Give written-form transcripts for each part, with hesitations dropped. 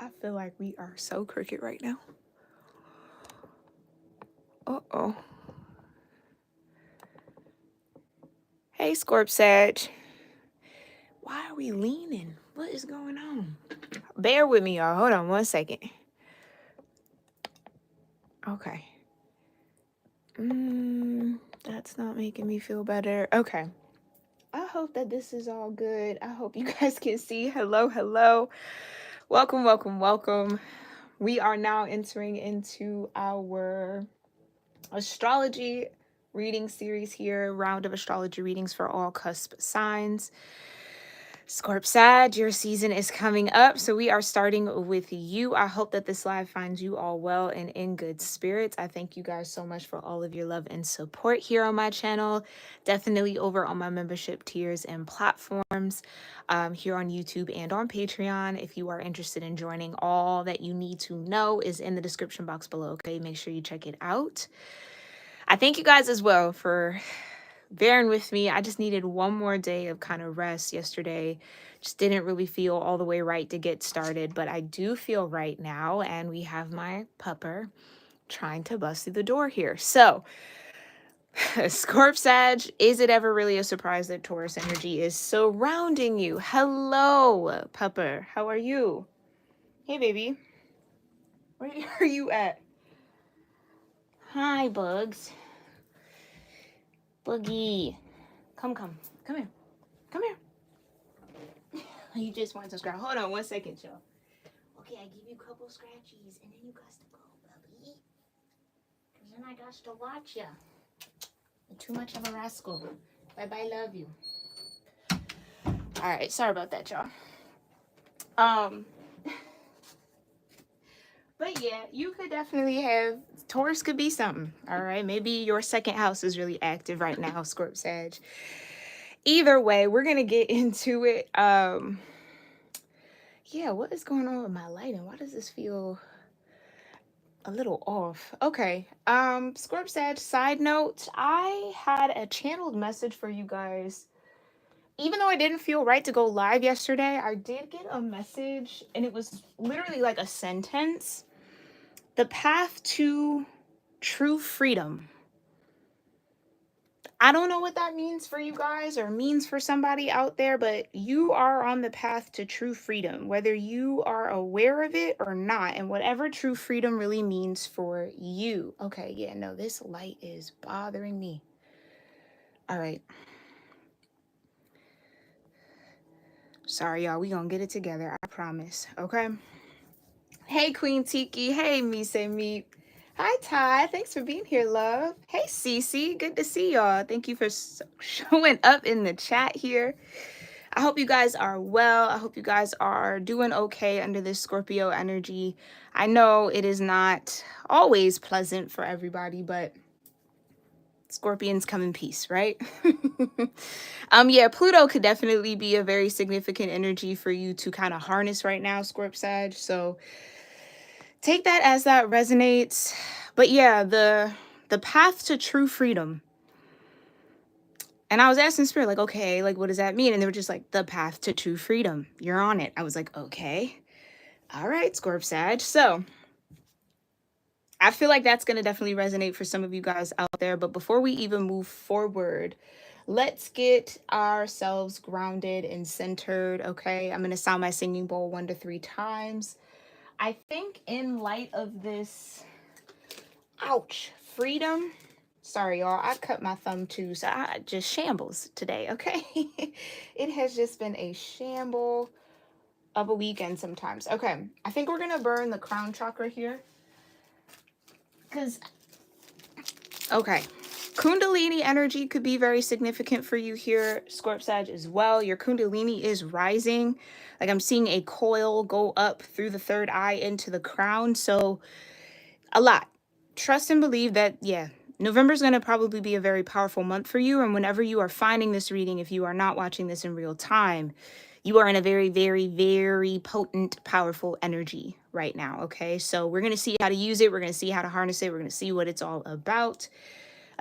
I feel like we are so crooked right now. Uh-oh. Hey, Scorp-Sag. Why are we leaning? What is going on? Bear with me, y'all. Hold on 1 second. Okay. That's not making me feel better. Okay. I hope that this is all good. I hope you guys can see. Hello, hello. Welcome, welcome, welcome. We are now entering into our astrology reading series here, round of astrology readings for all cusp signs. Scorp-Sag, your season is coming up, so we are starting with you. I hope that this live finds you all well and in good spirits. I thank you guys so much for all of your love and support here on my channel. Definitely over on my membership tiers and platforms here on YouTube and on Patreon. If you are interested in joining, all that you need to know is in the description box below, okay? Make sure you check it out. I thank you guys as well for bearing with me. I just needed one more day of kind of rest yesterday. Just didn't really feel all the way right to get started, but I do feel right now, and we have my pupper trying to bust through the door here. So, Scorp-Sag, is it ever really a surprise that Taurus energy is surrounding you? Hello, pupper. How are you? Hey, baby. Where are you at? Hi, bugs. Boogie. Come here. Come here. You just want to scratch. Hold on 1 second, y'all. Okay, I give you a couple scratchies, and then you got to go, baby. And then I got to watch ya. You're too much of a rascal. Bye-bye, love you. All right, sorry about that, y'all. But yeah, you could definitely have, Taurus could be something, all right? Maybe your second house is really active right now, Scorp-Sag. Either way, we're going to get into it. Yeah, what is going on with my lighting? Why does this feel a little off? Okay. Scorp-Sag, side note, I had a channeled message for you guys. Even though I didn't feel right to go live yesterday, I did get a message, and it was literally like a sentence. The path to true freedom. I don't know what that means for you guys or means for somebody out there, but you are on the path to true freedom, whether you are aware of it or not, and whatever true freedom really means for you. Okay, yeah, no, this light is bothering me. All right. Sorry, y'all. We gonna get it together. I promise. Okay. Hey, Queen Tiki. Hey, Mise Meep. Hi, Ty. Thanks for being here, love. Hey, Cece. Good to see y'all. Thank you for showing up in the chat here. I hope you guys are well. I hope you guys are doing okay under this Scorpio energy. I know it is not always pleasant for everybody, but Scorpions come in peace, right? Yeah, Pluto could definitely be a very significant energy for you to kind of harness right now, Scorp-Sag. So take that as that resonates. But yeah, the path to true freedom. And I was asking Spirit, like, okay, like, what does that mean? And they were just like, the path to true freedom. You're on it. I was like, okay. All right, Scorp-Sag. So I feel like that's going to definitely resonate for some of you guys out there. But before we even move forward, let's get ourselves grounded and centered, okay? I'm going to sound my singing bowl 1 to 3 times. I think in light of this, ouch, freedom. Sorry, y'all. I cut my thumb too, so I just shambles today, okay? It has just been a shamble of a weekend sometimes. Okay, I think we're going to burn the crown chakra here. Because, okay, Kundalini energy could be very significant for you here, Scorp-Sag, as well. Your Kundalini is rising. Like, I'm seeing a coil go up through the third eye into the crown. So, a lot. Trust and believe that, yeah, November is going to probably be a very powerful month for you. And whenever you are finding this reading, if you are not watching this in real time, you are in a very, very, very potent, powerful energy right now. Okay, so we're going to see how to use it. We're going to see how to harness it. We're going to see what it's all about.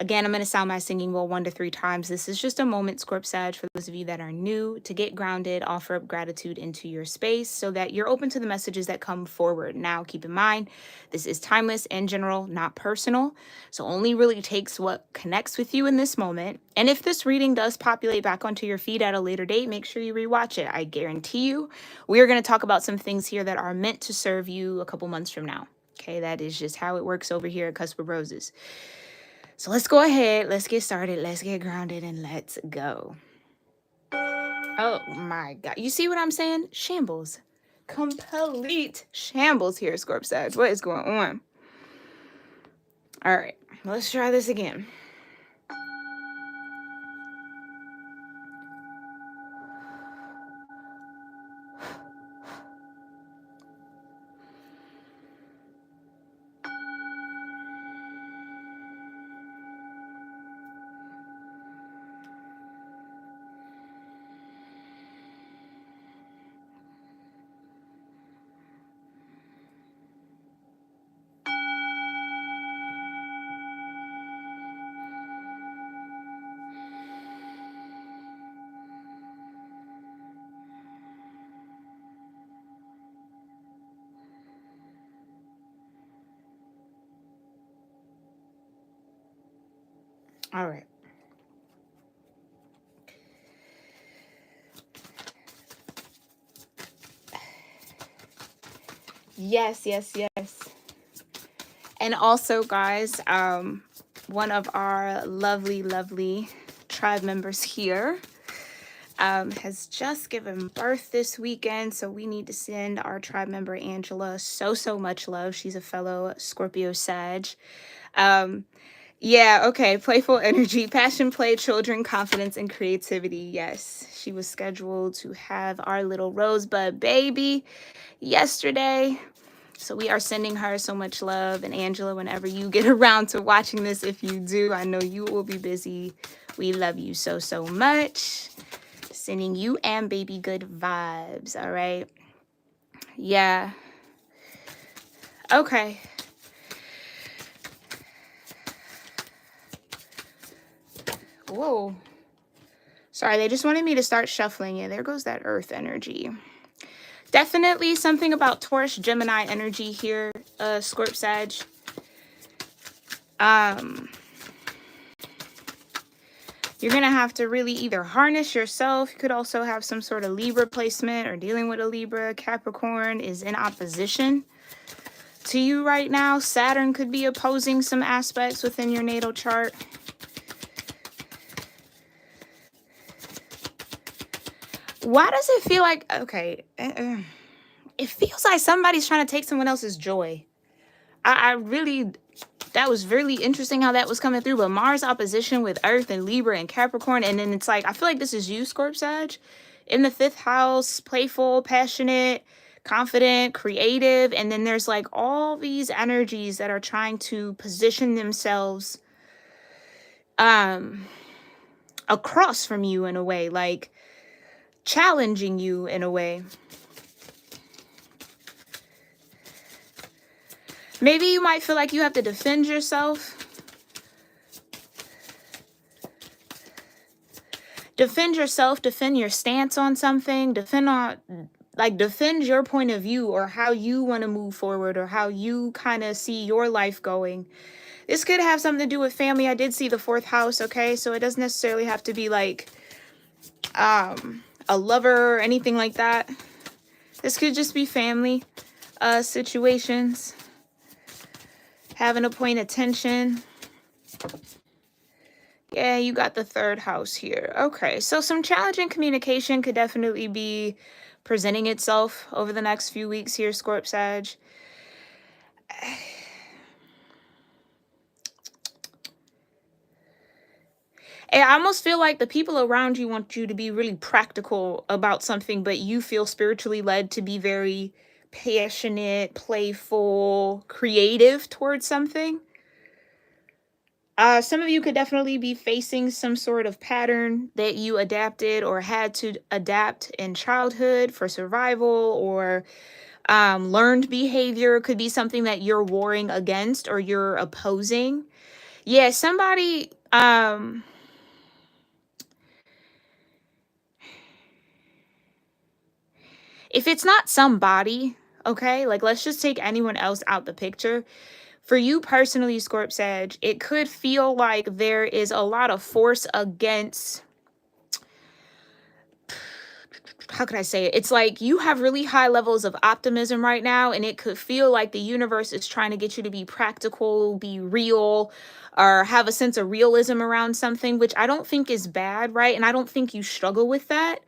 Again, I'm going to sound my singing bowl 1 to 3 times. This is just a moment, Scorp Sag, for those of you that are new, to get grounded, offer up gratitude into your space so that you're open to the messages that come forward. Now, keep in mind, this is timeless and general, not personal. So only really takes what connects with you in this moment. And if this reading does populate back onto your feed at a later date, make sure you rewatch it. I guarantee you, we are going to talk about some things here that are meant to serve you a couple months from now. Okay, that is just how it works over here at Cusp of Roses. So let's go ahead, let's get started, let's get grounded, and let's go. Oh my God. You see what I'm saying? Shambles. Complete shambles here, Scorp Sag. What is going on? All right, let's try this again. All right. Yes, yes, yes. And also, guys, one of our lovely tribe members here has just given birth this weekend. So we need to send our tribe member Angela so much love. She's a fellow Scorpio Sag. Yeah, okay. Playful energy, passion, play, children, confidence, and creativity. Yes, she was scheduled to have our little rosebud baby yesterday. So we are sending her so much love. And Angela, whenever you get around to watching this, if you do, I know you will be busy. We love you so much. Sending you and baby good vibes. All right. Yeah. Okay. Whoa. Sorry, they just wanted me to start shuffling it. There goes that earth energy. Definitely something about Taurus, Gemini energy here, Scorp Sag. You're going to have to really either harness yourself. You could also have some sort of Libra placement or dealing with a Libra. Capricorn is in opposition to you right now. Saturn could be opposing some aspects within your natal chart. Why does it feel like, okay, it feels like somebody's trying to take someone else's joy. I really, that was really interesting how that was coming through. But Mars opposition with Earth and Libra and Capricorn. And then it's like, I feel like this is you, Scorp Sag. In the 5th house, playful, passionate, confident, creative. And then there's like all these energies that are trying to position themselves across from you in a way. Like, challenging you in a way. Maybe you might feel like you have to defend yourself. Defend yourself, defend your stance on something, defend your point of view or how you want to move forward or how you kind of see your life going. This could have something to do with family. I did see the 4th house, okay? So it doesn't necessarily have to be like a lover or anything like that. This could just be family situations. Having a point of tension. Yeah, you got the 3rd house here. Okay, so some challenging communication could definitely be presenting itself over the next few weeks here, Scorp Sag. And I almost feel like the people around you want you to be really practical about something, but you feel spiritually led to be very passionate, playful, creative towards something. Some of you could definitely be facing some sort of pattern that you adapted or had to adapt in childhood for survival, or learned behavior. Could be something that you're warring against or you're opposing. Yeah, somebody, if it's not somebody, okay, like let's just take anyone else out the picture. For you personally, Scorp Sag, it could feel like there is a lot of force against, how could I say it? It's like you have really high levels of optimism right now, and it could feel like the universe is trying to get you to be practical, be real, or have a sense of realism around something, which I don't think is bad, right? And I don't think you struggle with that.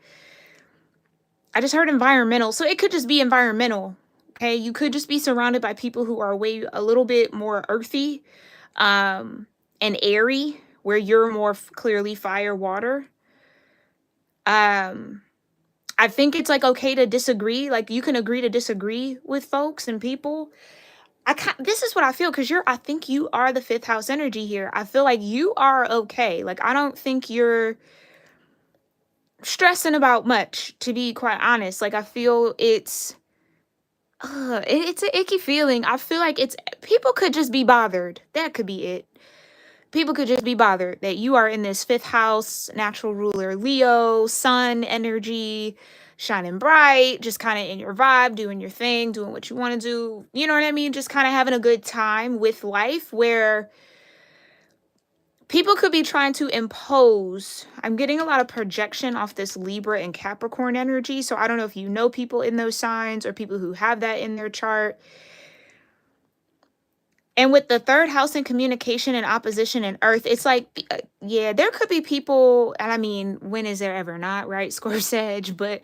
I just heard environmental, so it could just be environmental. Okay, you could just be surrounded by people who are way a little bit more earthy, and airy, where you're more clearly fire, water. Um, I think it's like okay to disagree. Like you can agree to disagree with folks and people. This is what I feel because I think you are the fifth house energy here. I feel like you are okay. Like I don't think you're stressing about much, to be quite honest. Like I feel it's an icky feeling. I feel like people could just be bothered. That could be it. People could just be bothered that you are in this fifth house, natural ruler, Leo, sun energy, shining bright, just kind of in your vibe, doing your thing, doing what you want to do. You know what I mean? Just kind of having a good time with life, where people could be trying to impose. I'm getting a lot of projection off this Libra and Capricorn energy. So I don't know if you know people in those signs or people who have that in their chart. And with the third house in communication and opposition and earth, it's like, yeah, there could be people, and I mean, when is there ever not, right? Sag, but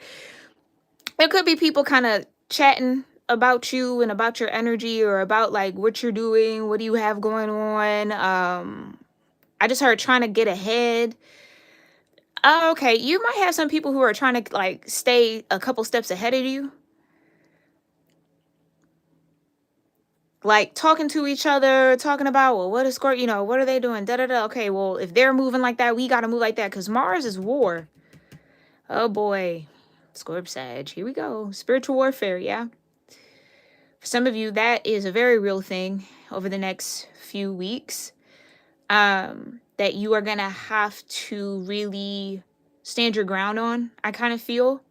there could be people kind of chatting about you and about your energy or about like what you're doing, what do you have going on. I just heard trying to get ahead. Oh, okay. You might have some people who are trying to like stay a couple steps ahead of you. Like talking to each other, talking about, well, what is Scorpio, what are they doing? Da da da. Okay, well, if they're moving like that, we got to move like that because Mars is war. Oh boy. Scorp Sag. Here we go. Spiritual warfare, yeah. For some of you, that is a very real thing over the next few weeks. That you are going to have to really stand your ground on, I kind of feel.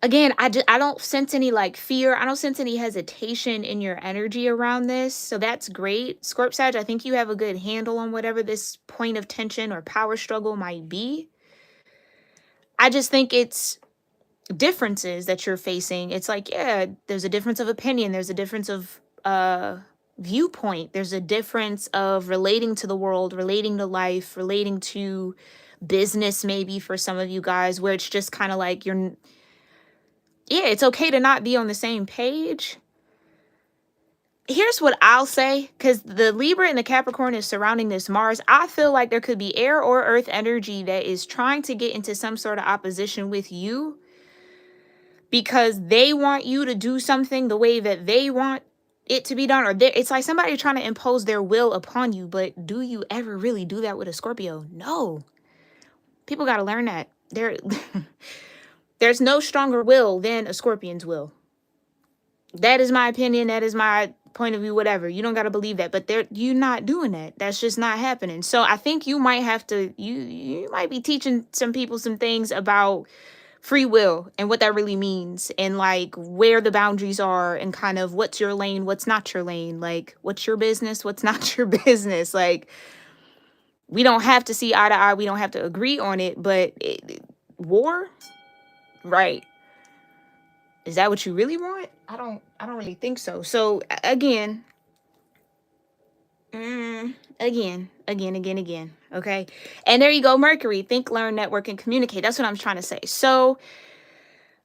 Again, I don't sense any like fear. I don't sense any hesitation in your energy around this. So that's great. Scorp Sag, I think you have a good handle on whatever this point of tension or power struggle might be. I just think it's differences that you're facing. It's like, yeah, there's a difference of opinion. There's a difference of viewpoint. There's a difference of relating to the world, relating to life, relating to business, maybe for some of you guys, where it's just kind of like yeah, it's okay to not be on the same page. Here's what I'll say, because the Libra and the Capricorn is surrounding this Mars. I feel like there could be air or earth energy that is trying to get into some sort of opposition with you because they want you to do something the way that they want it to be done. Or it's like somebody trying to impose their will upon you. But do you ever really do that with a Scorpio? No. People got to learn that. There's no stronger will than a Scorpion's will. That is my opinion. That is my point of view, whatever. You don't got to believe that, but you're not doing that. That's just not happening. So I think you might have to, you might be teaching some people some things about free will and what that really means and like where the boundaries are and kind of what's your lane, what's not your lane, like what's your business, what's not your business. Like we don't have to see eye to eye. We don't have to agree on it, but war, right? Is that what you really want? I don't really think so. So again, again. Okay. And there you go. Mercury, think, learn, network, and communicate. That's what I'm trying to say. So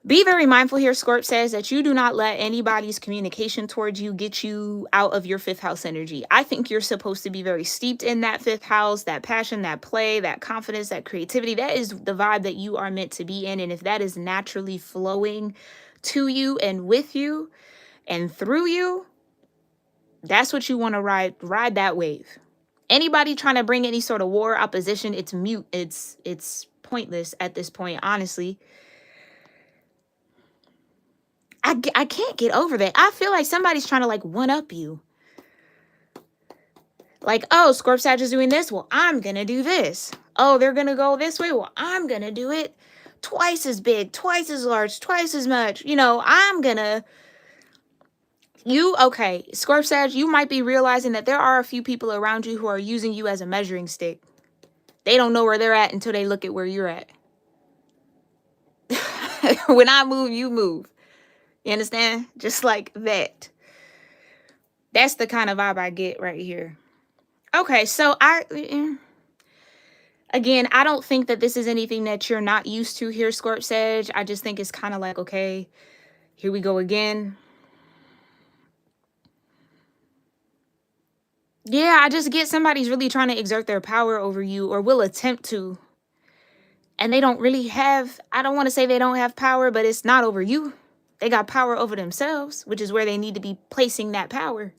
be very mindful here. Scorp says that you do not let anybody's communication towards you get you out of your fifth house energy. I think you're supposed to be very steeped in that fifth house, that passion, that play, that confidence, that creativity. That is the vibe that you are meant to be in. And if that is naturally flowing to you and with you and through you, that's what you want to ride that wave. Anybody trying to bring any sort of war, opposition, it's mute. It's pointless at this point, honestly. I can't get over that. I feel like somebody's trying to like one up you. Like, oh, Scorp Sag is doing this. Well, I'm going to do this. Oh, they're going to go this way. Well, I'm going to do it twice as big, twice as large, twice as much. You know, I'm going to. Okay, Scorp Sag, you might be realizing that there are a few people around you who are using you as a measuring stick. They don't know where they're at until they look at where you're at. When I move, you move. You understand? Just like that. That's the kind of vibe I get right here. Okay, so again, I don't think that this is anything that you're not used to here, Scorp Sag. I just think it's kind of like, okay, here we go again. Yeah, I just get somebody's really trying to exert their power over you, or will attempt to. And they don't really have, I don't want to say they don't have power, but it's not over you. They got power over themselves, which is where they need to be placing that power.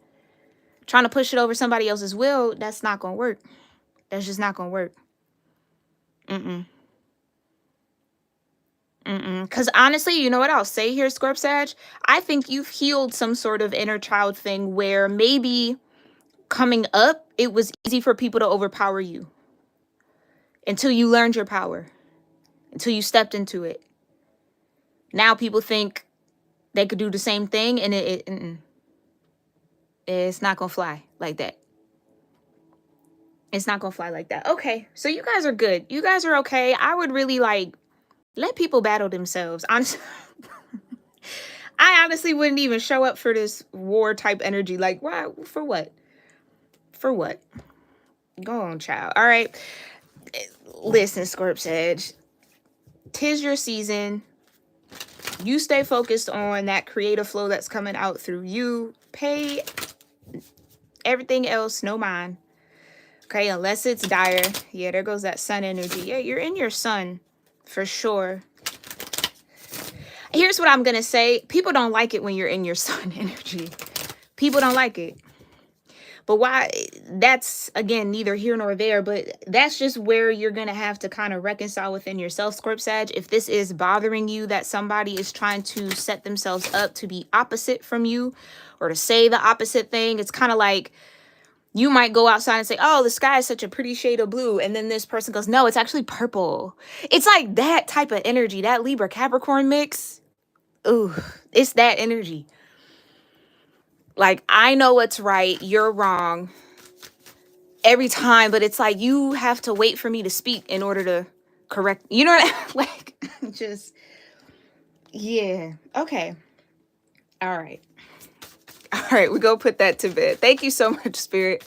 Trying to push it over somebody else's will, that's not going to work. That's just not going to work. Because honestly, you know what I'll say here, Scorp Sag? I think you've healed some sort of inner child thing where maybe coming up, it was easy for people to overpower you until you learned your power, until you stepped into it. Now people think they could do the same thing, and it's not going to fly like that. It's not going to fly like that. Okay, so you guys are good. You guys are okay. I would really let people battle themselves. Honestly, I honestly wouldn't even show up for this war type energy. Like, why? For what? For what? Go on, child. All right. Listen, Scorp Sag. 'Tis your season. You stay focused on that creative flow that's coming out through you. Pay everything else no mind. Okay, unless it's dire. Yeah, there goes that sun energy. Yeah, you're in your sun for sure. Here's what I'm going to say. People don't like it when you're in your sun energy. People don't like it. But why? That's, again, neither here nor there. But that's just where you're going to have to kind of reconcile within yourself, Scorp Sag. If this is bothering you, that somebody is trying to set themselves up to be opposite from you or to say the opposite thing, it's kind of like you might go outside and say, oh, the sky is such a pretty shade of blue. And then this person goes, no, it's actually purple. It's like that type of energy, that Libra Capricorn mix. Ooh, it's that energy. Like, I know what's right, you're wrong every time, but it's like you have to wait for me to speak in order to correct. You know what I like? Just, yeah. Okay. All right. All right, we go put that to bed. Thank you so much, Spirit,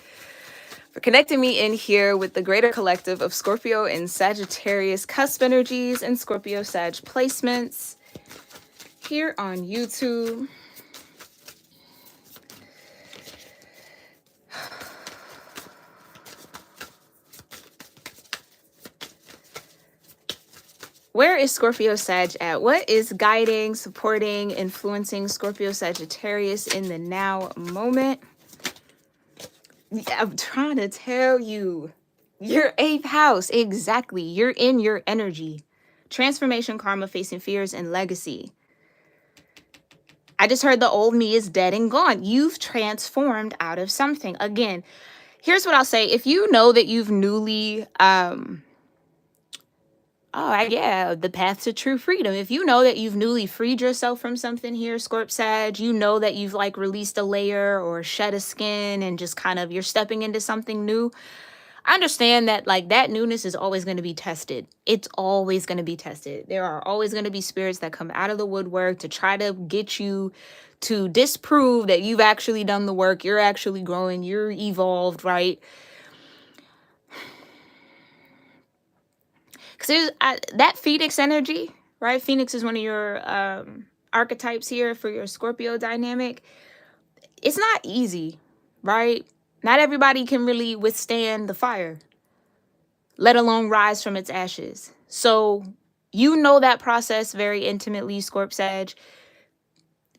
for connecting me in here with the greater collective of Scorpio and Sagittarius cusp energies and Scorpio Sag placements here on YouTube. Where is Scorpio Sag at? What is guiding, supporting, influencing Scorpio Sagittarius in the now moment? I'm trying to tell you. Your 8th house. Exactly. You're in your energy. Transformation, karma, facing fears, and legacy. I just heard the old me is dead and gone. You've transformed out of something. Again, here's what I'll say. If you know that you've newly... the path to true freedom. If you know that you've newly freed yourself from something here, Scorp Sag, you know that you've released a layer or shed a skin and just kind of you're stepping into something new. I understand that that newness is always going to be tested. It's always going to be tested. There are always going to be spirits that come out of the woodwork to try to get you to disprove that you've actually done the work. You're actually growing. You're evolved, right? Because that Phoenix energy, right? Phoenix is one of your archetypes here for your Scorpio dynamic. It's not easy, right? Not everybody can really withstand the fire, let alone rise from its ashes. So you know that process very intimately, Scorp Sag.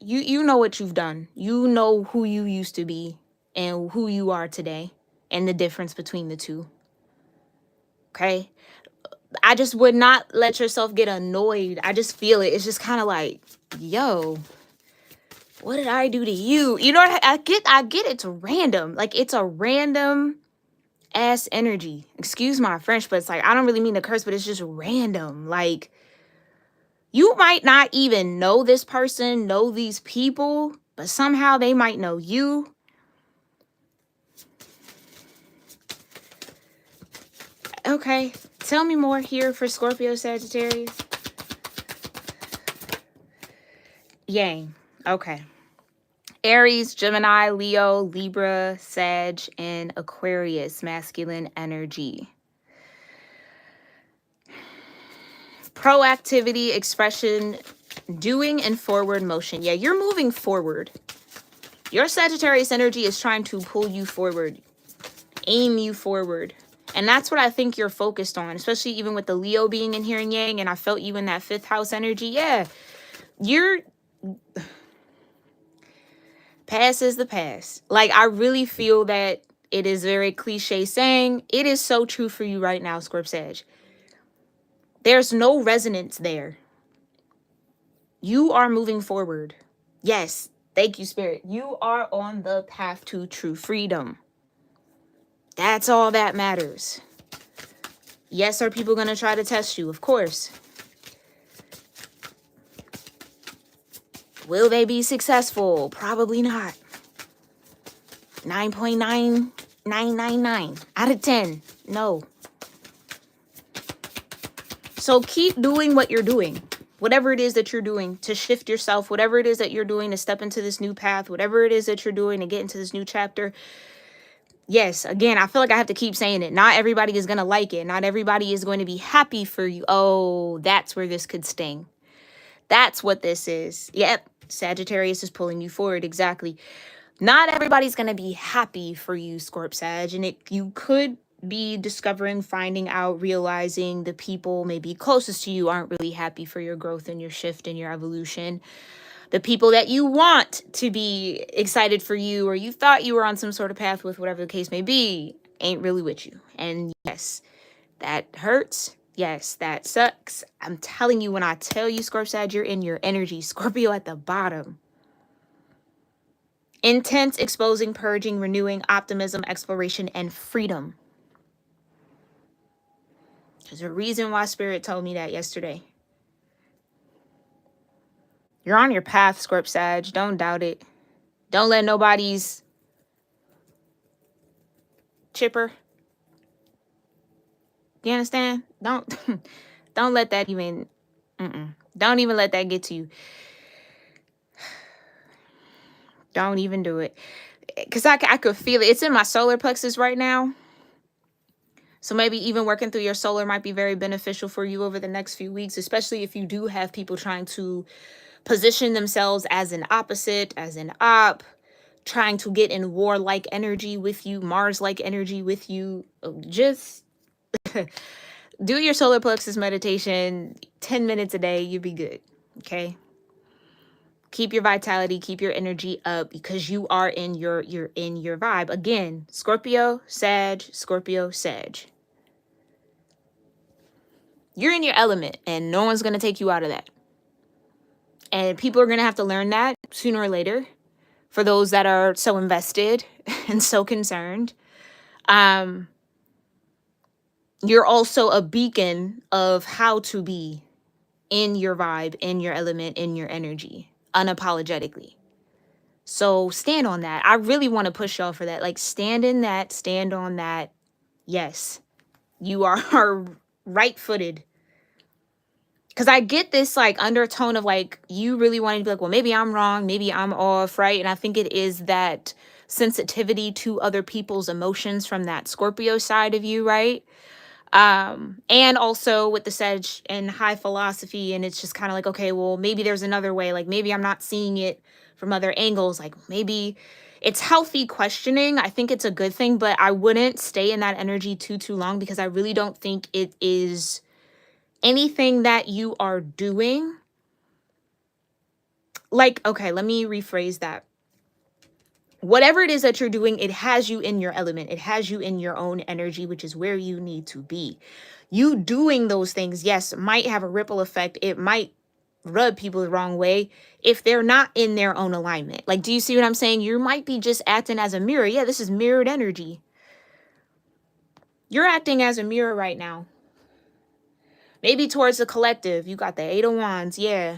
You know what you've done. You know who you used to be and who you are today and the difference between the two. Okay? I just would not let yourself get annoyed. I just feel it. It's just kind of like, yo, what did I do to you? You know what I get? It's random. It's a random ass energy. Excuse my French, but it's like, I don't really mean to curse, but it's just random. Like, you might not even know this person, know these people, but somehow they might know you. Okay, tell me more here for Scorpio Sagittarius. Yang. Okay. Aries, Gemini, Leo, Libra, Sag, and Aquarius, masculine energy. Proactivity, expression, doing, and forward motion. Yeah, you're moving forward. Your Sagittarius energy is trying to pull you forward, aim you forward. And that's what I think you're focused on, especially even with the Leo being in here in Yang, and I felt you in that 5th house energy. Yeah, you're... Past is the past. Like, I really feel that it is very cliche saying. It is so true for you right now, Scorp Sag. There's no resonance there. You are moving forward. Yes, thank you, Spirit. You are on the path to true freedom. That's all that matters. Yes, are people going to try to test you? Of course. Will they be successful? Probably not. 9.9999 out of 10. No. So keep doing what you're doing. Whatever it is that you're doing to shift yourself, whatever it is that you're doing to step into this new path, whatever it is that you're doing to get into this new chapter. Yes, again, I feel like I have to keep saying it. Not everybody is going to like it. Not everybody is going to be happy for you. Oh, that's where this could sting. That's what this is. Yep, Sagittarius is pulling you forward. Exactly. Not everybody's going to be happy for you, Scorp Sag. And you could be discovering, finding out, realizing the people maybe closest to you aren't really happy for your growth and your shift and your evolution. The people that you want to be excited for you, or you thought you were on some sort of path with, whatever the case may be, ain't really with you. And yes, that hurts. Yes, that sucks. I'm telling you, when I tell you, Scorp Sag, you're in your energy. Scorpio at the bottom. Intense, exposing, purging, renewing, optimism, exploration, and freedom. There's a reason why Spirit told me that yesterday. You're on your path, Scorp Sag. Don't doubt it. Don't let nobody's chipper. You understand? Don't let that even... Don't even let that get to you. Don't even do it. Because I could feel it. It's in my solar plexus right now. So maybe even working through your solar might be very beneficial for you over the next few weeks, especially if you do have people trying to position themselves as an opposite, as an op, trying to get in war-like energy with you, Mars-like energy with you. Just do your solar plexus meditation 10 minutes a day. You'll be good. Okay? Keep your vitality, keep your energy up, because you are in your vibe. Again, Scorpio, Sag, Scorpio, Sag. You're in your element, and no one's going to take you out of that. And people are going to have to learn that sooner or later, for those that are so invested and so concerned. You're also a beacon of how to be in your vibe, in your element, in your energy, unapologetically. So stand on that. I really want to push y'all for that. Like, stand in that, stand on that. Yes, you are right-footed. Because I get this, like, undertone of, like, you really wanting to be like, well, maybe I'm wrong, maybe I'm off, right? And I think it is that sensitivity to other people's emotions from that Scorpio side of you, right? And also with the Sag and high philosophy, and it's just kind of like, okay, well, maybe there's another way. Like, maybe I'm not seeing it from other angles. Like, maybe it's healthy questioning. I think it's a good thing, but I wouldn't stay in that energy too long, because I really don't think it is anything that you are doing. Like, okay, let me rephrase that. Whatever it is that you're doing, it has you in your element. It has you in your own energy, which is where you need to be. You doing those things, yes, might have a ripple effect. It might rub people the wrong way if they're not in their own alignment. Like, do you see what I'm saying? You might be just acting as a mirror. Yeah, this is mirrored energy. You're acting as a mirror right now. Maybe towards the collective. You got the 8 of Wands. Yeah.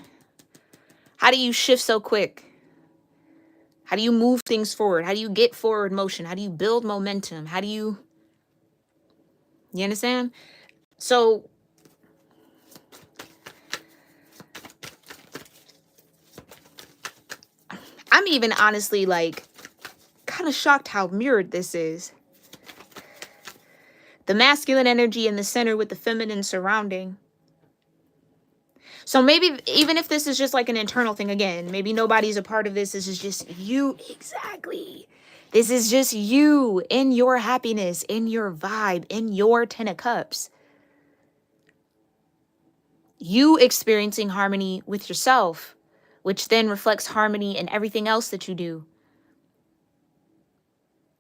How do you shift so quick? How do you move things forward? How do you get forward motion? How do you build momentum? How do you understand? So I'm even honestly like kind of shocked how mirrored this is. The masculine energy in the center with the feminine surrounding. So maybe even if this is just like an internal thing, again, maybe nobody's a part of this. This is just you. Exactly. This is just you in your happiness, in your vibe, in your 10 of Cups. You experiencing harmony with yourself, which then reflects harmony in everything else that you do.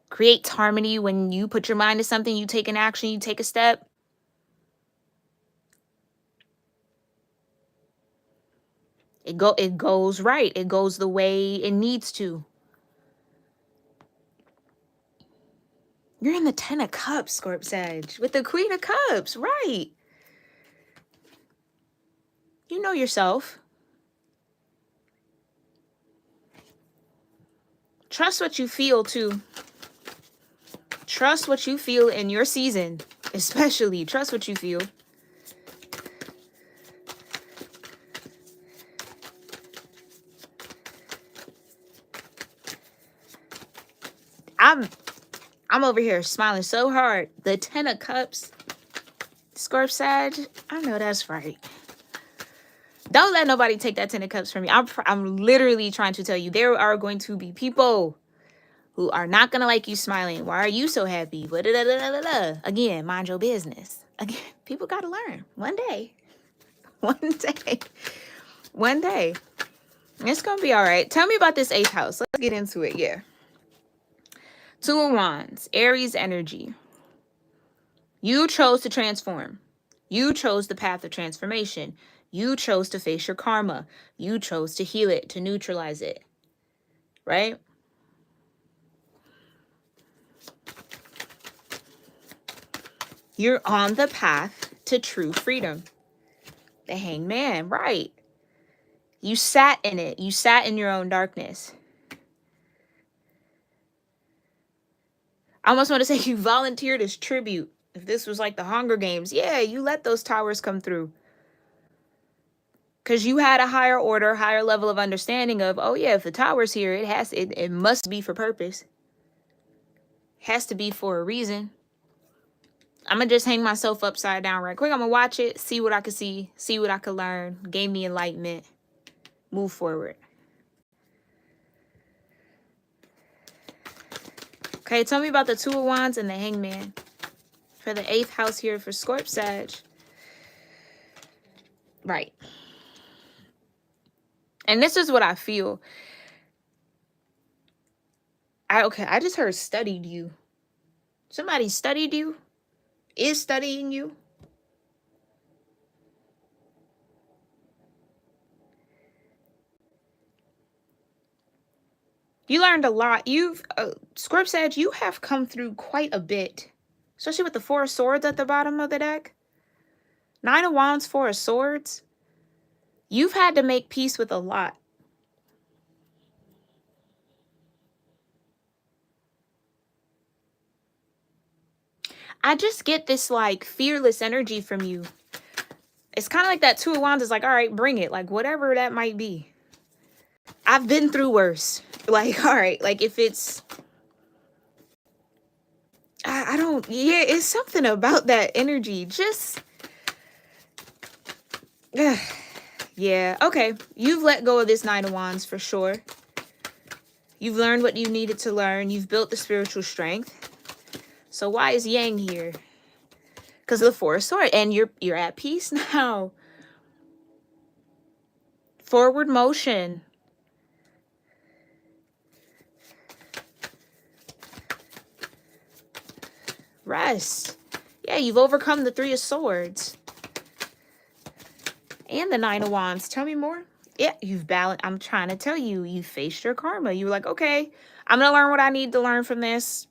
Creates harmony when you put your mind to something, you take an action, you take a step. It goes right. It goes the way it needs to. You're in the 10 of Cups, Scorp-Sag, with the Queen of Cups, right? You know yourself. Trust what you feel, too. Trust what you feel in your season, especially. Trust what you feel. I'm over here smiling so hard. The 10 of Cups, Scorp-Sag, I know that's right. Don't let nobody take that 10 of Cups from me. I'm literally trying to tell you, there are going to be people who are not going to like you smiling. Why are you so happy? Again, mind your business. Again, people got to learn. One day. One day. One day. It's going to be all right. Tell me about this 8th house. Let's get into it. Yeah. 2 of Wands. Aries energy. You chose to transform. You chose the path of transformation. You chose to face your karma. You chose to heal it, to neutralize it. Right? You're on the path to true freedom. The Hangman, right? You sat in it. You sat in your own darkness. I almost want to say you volunteered as tribute. If this was like the Hunger Games, yeah, you let those towers come through. Because you had a higher order, higher level of understanding of, oh yeah, if the tower's here, it must be for purpose. It has to be for a reason. I'm going to just hang myself upside down right quick. I'm going to watch it, see what I can see what I can learn. Gain me enlightenment. Move forward. Okay, tell me about the 2 of Wands and the Hangman. For the 8th house here for Scorp-Sag. Right. And this is what I feel. I just heard studied you. Somebody studied you? Is studying you? You learned a lot. Scorp-Sag, you have come through quite a bit. Especially with the 4 of Swords at the bottom of the deck. 9 of Wands, 4 of Swords. You've had to make peace with a lot. I just get this like fearless energy from you. It's kind of like that 2 of Wands is like, all right, bring it. Like whatever that might be. I've been through worse. Like, all right, like if it's... I don't... Yeah, it's something about that energy. Just... Yeah, okay. You've let go of this 9 of Wands for sure. You've learned what you needed to learn. You've built the spiritual strength. So why is Yang here? Because of the 4 of Swords. And you're at peace now. Forward motion. Rest. Yeah, you've overcome the 3 of Swords. And the 9 of Wands. Tell me more. Yeah, you've balanced. I'm trying to tell you, you faced your karma. You were like, okay, I'm going to learn what I need to learn from this.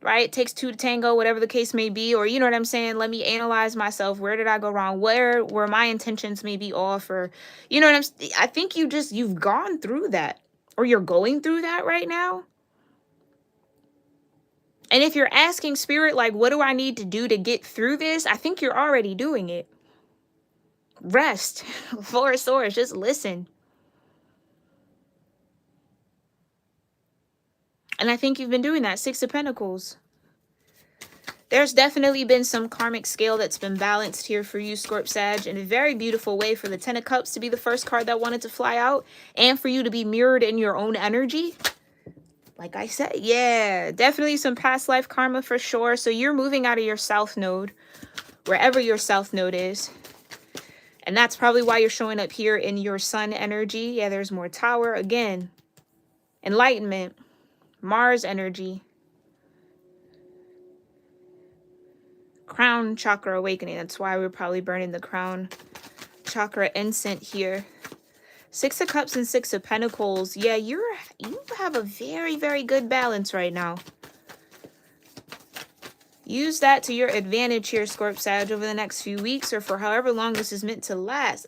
right? It takes two to tango, whatever the case may be. Or, you know what I'm saying? Let me analyze myself. Where did I go wrong? Where were my intentions maybe off? Or, you know what I'm saying? I think you've gone through that, or you're going through that right now. And if you're asking spirit, like, what do I need to do to get through this? I think you're already doing it. Rest. Four of Swords, just listen. And I think you've been doing that. Six of Pentacles. There's definitely been some karmic scale that's been balanced here for you, Scorp Sag, in a very beautiful way, for the Ten of Cups to be the first card that wanted to fly out, and for you to be mirrored in your own energy. Like I said, yeah, definitely some past life karma for sure. So you're moving out of your South Node, wherever your South Node is. And that's probably why you're showing up here in your Sun energy. Yeah, there's more Tower. Again, enlightenment, Mars energy. Crown chakra awakening. That's why we're probably burning the crown chakra incense here. Six of Cups and Six of Pentacles. Yeah, you have a very, very good balance right now. Use that to your advantage here, Scorp Sag, over the next few weeks, or for however long this is meant to last.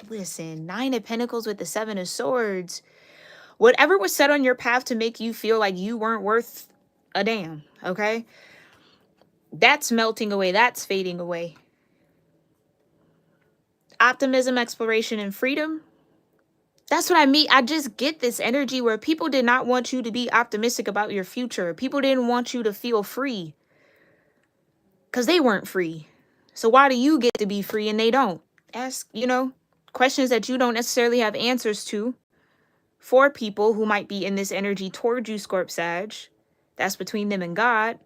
Listen, Nine of Pentacles with the Seven of Swords. Whatever was set on your path to make you feel like you weren't worth a damn, okay? That's melting away. That's fading away. Optimism, exploration, and freedom. That's what I mean. I just get this energy where people did not want you to be optimistic about your future. People didn't want you to feel free, because they weren't free. So why do you get to be free and they don't? Ask, questions that you don't necessarily have answers to for people who might be in this energy towards you, Scorp Sag. That's between them and God.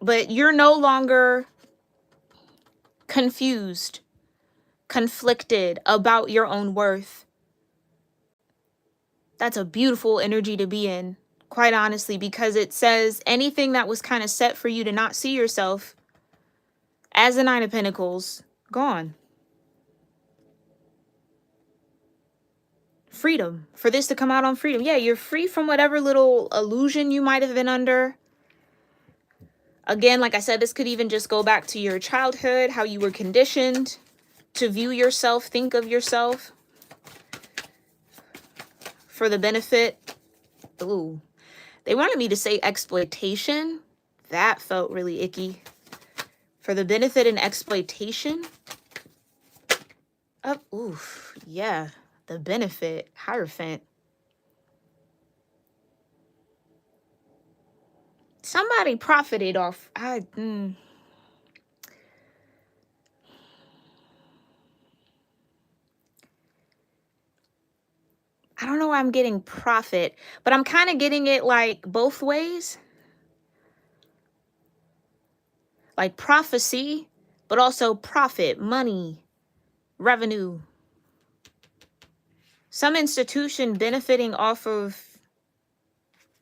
But you're no longer confused, conflicted about your own worth. That's a beautiful energy to be in, quite honestly, because it says anything that was kind of set for you to not see yourself as the Nine of Pentacles, gone. Freedom. For this to come out on freedom. Yeah, you're free from whatever little illusion you might have been under. Again, like I said, this could even just go back to your childhood, how you were conditioned to view yourself, think of yourself for the benefit. Ooh, they wanted me to say exploitation. That felt really icky. For the benefit and exploitation. Oh, oof, yeah, the benefit, Hierophant. Somebody profited off. I don't know why I'm getting profit, but I'm kind of getting it like both ways. Like prophecy, but also profit, money, revenue. Some institution benefiting off of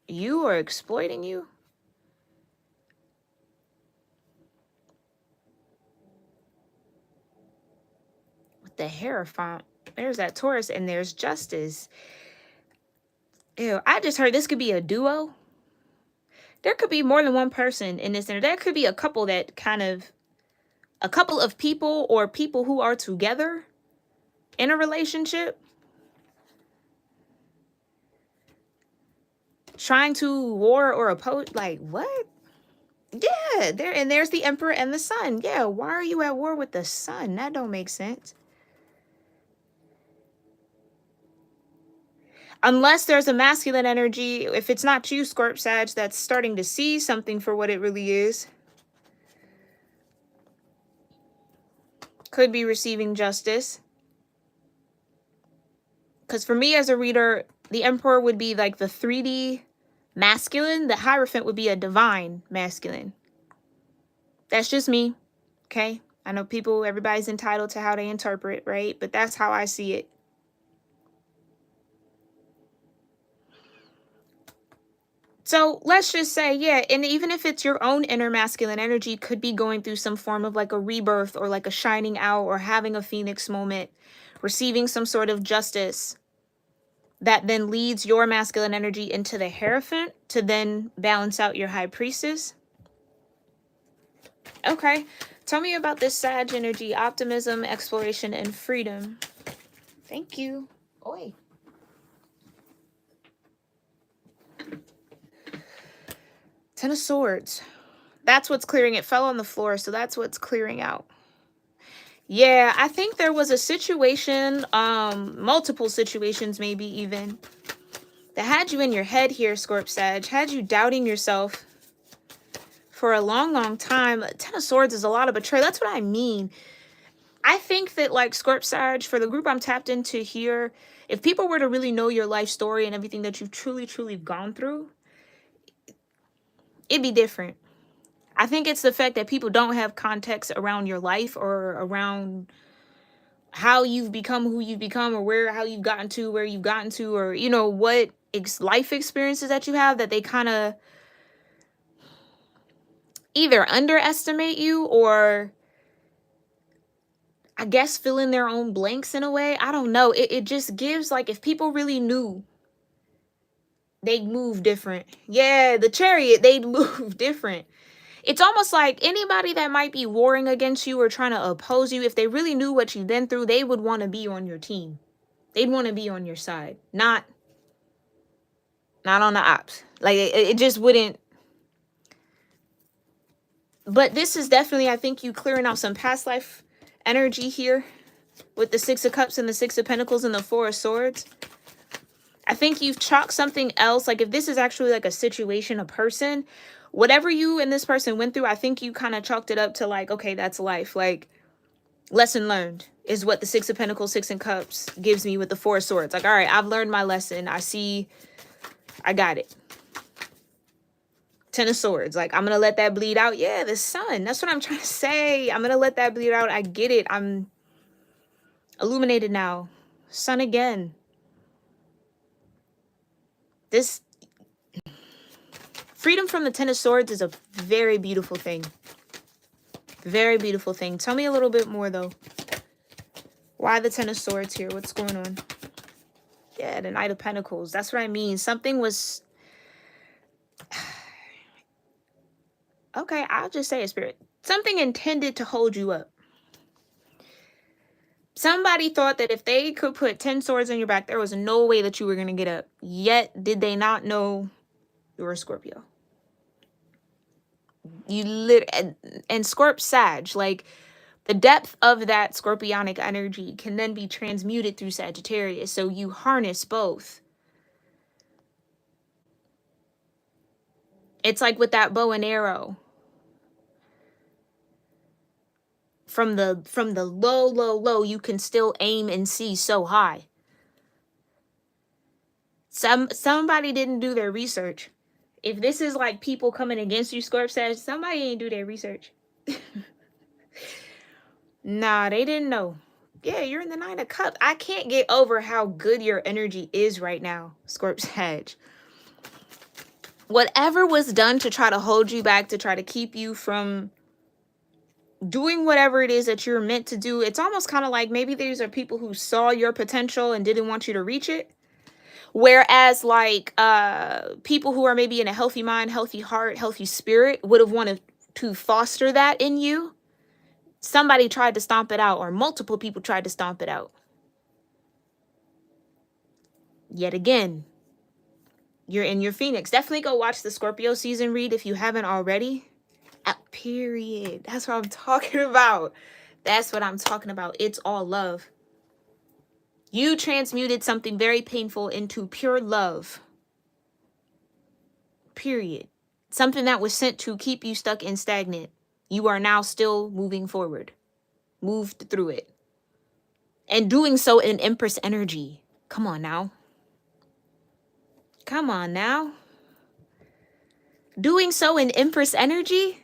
you or exploiting you. With the Hierophant, there's that Taurus, and there's Justice. Ew, I just heard this could be a duo. There could be more than one person in this. There could be a couple that a couple of people, or people who are together in a relationship, trying to war or oppose. Like, what? Yeah, there's the Emperor and the Sun. Yeah, why are you at war with the Sun? That don't make sense. Unless there's a masculine energy, if it's not you, Scorp Sag, that's starting to see something for what it really is. Could be receiving justice. Because for me as a reader, the Emperor would be like the 3D masculine. The Hierophant would be a divine masculine. That's just me. Okay? I know everybody's entitled to how they interpret, right? But that's how I see it. So let's just say, yeah, and even if it's your own inner masculine energy, could be going through some form of like a rebirth, or like a shining out, or having a phoenix moment, receiving some sort of justice that then leads your masculine energy into the Hierophant to then balance out your High Priestess. Okay. Tell me about this Sag energy: optimism, exploration, and freedom. Thank you. Oi. Ten of Swords. That's what's clearing. It fell on the floor, so that's what's clearing out. Yeah, I think there was a situation, multiple situations maybe even, that had you in your head here, Scorp Sag, had you doubting yourself for a long, long time. Ten of Swords is a lot of betrayal. That's what I mean. I think that, like, Scorp Sag, for the group I'm tapped into here, if people were to really know your life story and everything that you've truly, truly gone through, it'd be different. I think it's the fact that people don't have context around your life or around how you've become who you've become, or how you've gotten to where you've gotten to, or, you know, what life experiences that you have, that they kind of either underestimate you or, I guess, fill in their own blanks in a way. I don't know. It just gives, like, if people really knew, they'd move different. Yeah, the Chariot, they'd move different. It's almost like anybody that might be warring against you or trying to oppose you, if they really knew what you've been through, they would want to be on your team. They'd want to be on your side. Not on the ops. Like, it just wouldn't. But this is definitely, I think, you clearing out some past life energy here with the Six of Cups and the Six of Pentacles and the Four of Swords. I think you've chalked something else. Like, if this is actually like a situation, a person, whatever you and this person went through, I think you kind of chalked it up to, like, okay, that's life. Like, lesson learned is what the Six of Pentacles, Six of Cups gives me with the Four of Swords. Like, all right, I've learned my lesson. I got it. Ten of Swords. Like, I'm going to let that bleed out. Yeah, the sun. That's what I'm trying to say. I'm going to let that bleed out. I get it. I'm illuminated now. Sun again. This freedom from the Ten of Swords is a very beautiful thing. Very beautiful thing. Tell me a little bit more, though. Why the Ten of Swords here? What's going on? Yeah, the Knight of Pentacles. That's what I mean. Something was... Okay, I'll just say it, Spirit. Something intended to hold you up. Somebody thought that if they could put 10 swords on your back, there was no way that you were going to get up. Yet, did they not know you were a Scorpio? And Scorp Sag, like, the depth of that scorpionic energy can then be transmuted through Sagittarius. So you harness both. It's like with that bow and arrow. From the low, you can still aim and see so high. Somebody didn't do their research. If this is like people coming against you, Scorp Sag, somebody ain't do their research. Nah, they didn't know. Yeah, you're in the Nine of Cups. I can't get over how good your energy is right now, Scorp Sag. Whatever was done to try to hold you back, to try to keep you from doing whatever it is that you're meant to do, it's almost kind of like maybe these are people who saw your potential and didn't want you to reach it. Whereas, like, people who are maybe in a healthy mind, healthy heart, healthy spirit would have wanted to foster that in you. Somebody tried to stomp it out, or multiple people tried to stomp it out. Yet again, you're in your Phoenix. Definitely go watch the Scorpio season read if you haven't already. Period. That's what I'm talking about. That's what I'm talking about. It's all love. You transmuted something very painful into pure love. Period. Something that was sent to keep you stuck and stagnant. You are now still moving forward. Moved through it. And doing so in Empress energy. Come on now. Come on now. Doing so in Empress energy?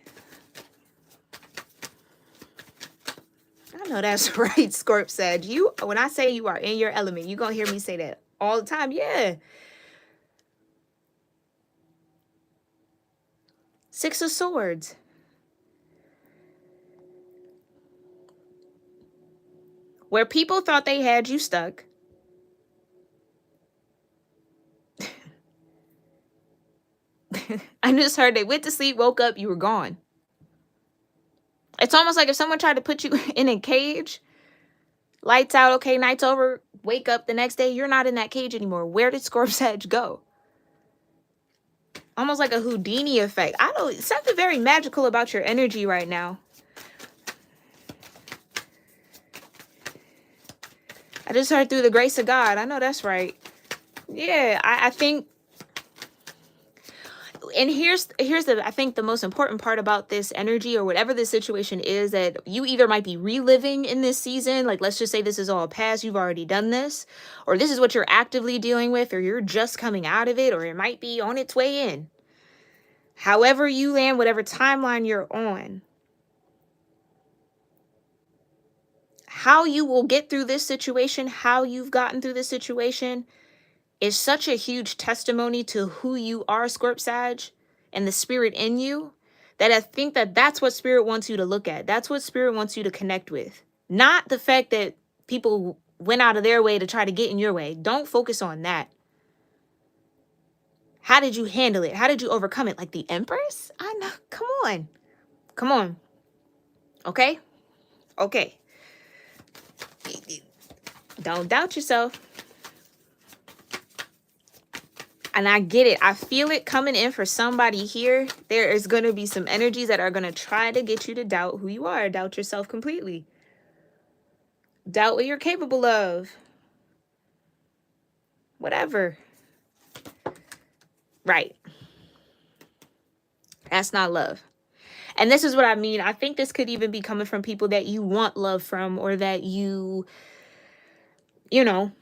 I know that's right, Scorp Sag. When I say you are in your element, you're going to hear me say that all the time. Yeah. Six of Swords. Where people thought they had you stuck, I just heard they went to sleep, woke up, you were gone. It's almost like if someone tried to put you in a cage, lights out, okay, night's over, wake up the next day, you're not in that cage anymore. Where did Scorp-Sag go? Almost like a Houdini effect. Something very magical about your energy right now. I just heard through the grace of God. I know that's right. Yeah, I think, and here's I think the most important part about this energy or whatever this situation is, that you either might be reliving in this season, like let's just say this is all past, you've already done this, or this is what you're actively dealing with, or you're just coming out of it, or it might be on its way in. However you land, whatever timeline you're on, how you will get through this situation, how you've gotten through this situation is such a huge testimony to who you are, Scorp-Sag, and the spirit in you, that I think that that's what spirit wants you to look at. That's what spirit wants you to connect with. Not the fact that people went out of their way to try to get in your way. Don't focus on that. How did you handle it? How did you overcome it? Like the Empress? I know. Come on. Come on. Okay? Okay. Don't doubt yourself. And I get it. I feel it coming in for somebody here. There is going to be some energies that are going to try to get you to doubt who you are. Doubt yourself completely. Doubt what you're capable of. Whatever. Right. That's not love. And this is what I mean. I think this could even be coming from people that you want love from, or that you know,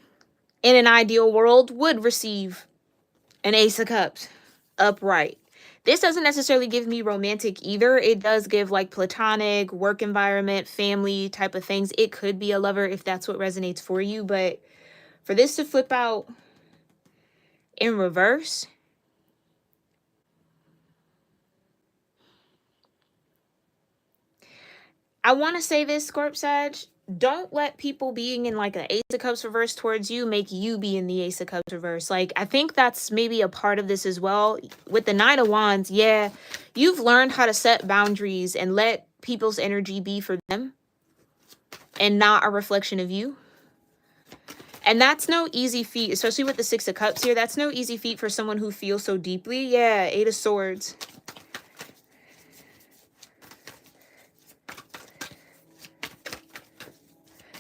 in an ideal world would receive an Ace of Cups upright. This doesn't necessarily give me romantic either. It does give like platonic, work environment, family type of things. It could be a lover if that's what resonates for you. But for this to flip out in reverse, I want to say this, Scorp-Sag. Don't let people being in like an Ace of Cups reverse towards you make you be in the Ace of Cups reverse. Like, I think that's maybe a part of this as well. With the Nine of Wands, yeah, you've learned how to set boundaries and let people's energy be for them and not a reflection of you. And that's no easy feat, especially with the Six of Cups here. That's no easy feat for someone who feels so deeply. Yeah, Eight of Swords.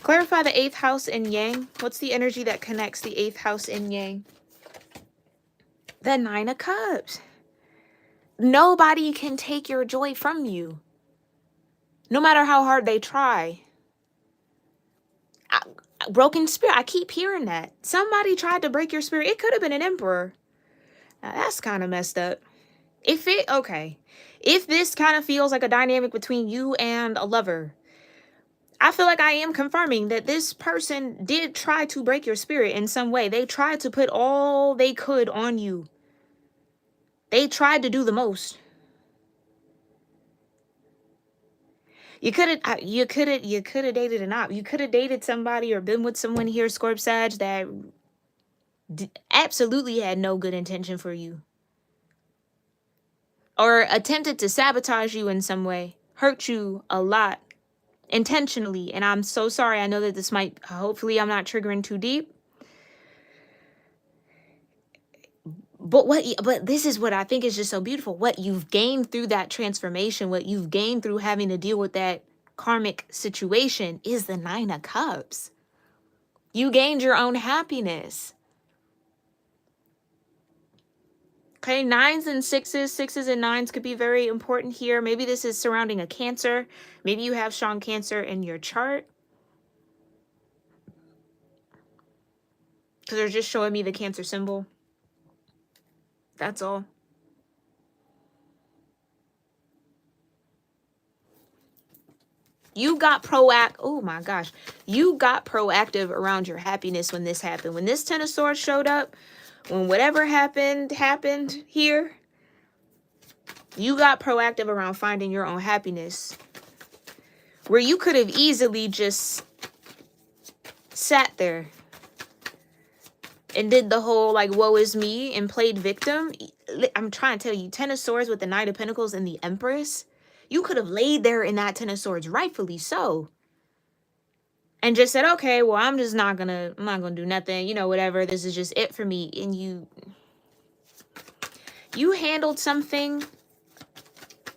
Clarify the 8th house in Yang. What's the energy that connects the 8th house in Yang? The Nine of Cups. Nobody can take your joy from you, no matter how hard they try. Broken spirit. I keep hearing that. Somebody tried to break your spirit. It could have been an emperor. Now, that's kind of messed up. If this kind of feels like a dynamic between you and a lover, I feel like I am confirming that this person did try to break your spirit in some way. They tried to put all they could on you. They tried to do the most. You could have dated an op. You could have dated somebody or been with someone here, Scorp-Sag, that absolutely had no good intention for you, or attempted to sabotage you in some way, hurt you a lot. Intentionally. And I'm so sorry. I know that this might, hopefully I'm not triggering too deep. But this is what I think is just so beautiful. What you've gained through that transformation, what you've gained through having to deal with that karmic situation is the Nine of Cups. You gained your own happiness. Okay, 9s and 6s, 6s and 9s could be very important here. Maybe this is surrounding a Cancer. Maybe you have strong Cancer in your chart, because they're just showing me the Cancer symbol. That's all. You got oh my gosh. You got proactive around your happiness when this happened. When this Ten of Swords showed up, when whatever happened here, you got proactive around finding your own happiness, where you could have easily just sat there and did the whole like woe is me and played victim, I'm trying to tell you, 10 of Swords with the Knight of Pentacles and the Empress, you could have laid there in that 10 of Swords, rightfully so, and just said, okay, well, I'm not gonna do nothing, you know, whatever, this is just it for me. And you handled something